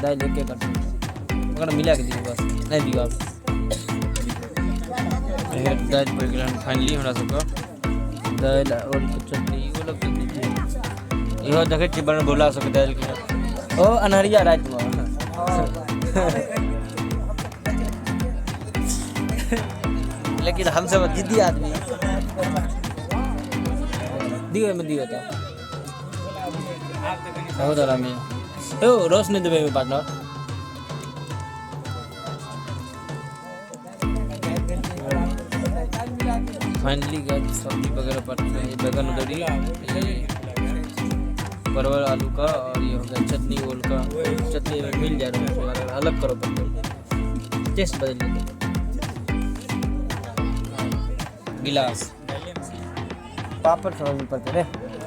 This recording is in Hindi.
दाल एक एक मगर मिला के दियो बस नहीं दियो आप दाल पर गिरन फाइनली हमरा सबके दाल और चटनी वो लोग दीजिए इहो देखे छी बन बोला सबके दाल के ओ अनहरिया रात में लेकिन हम सब जिद्दी आदमी दियो में दियो तो बहुत आराम है ओ रोश नहीं देबे में पार्टनर फाइनली गाइस सब्जी वगैरह पड़ गई बैगन उधरी परवल आलू का और ये हो गया चटनी ओल का चटनी में मिल जा रहा है अलग करो टेस्ट बदल लेते गिलास पापड़ थोड़ा भी पड़ते हैं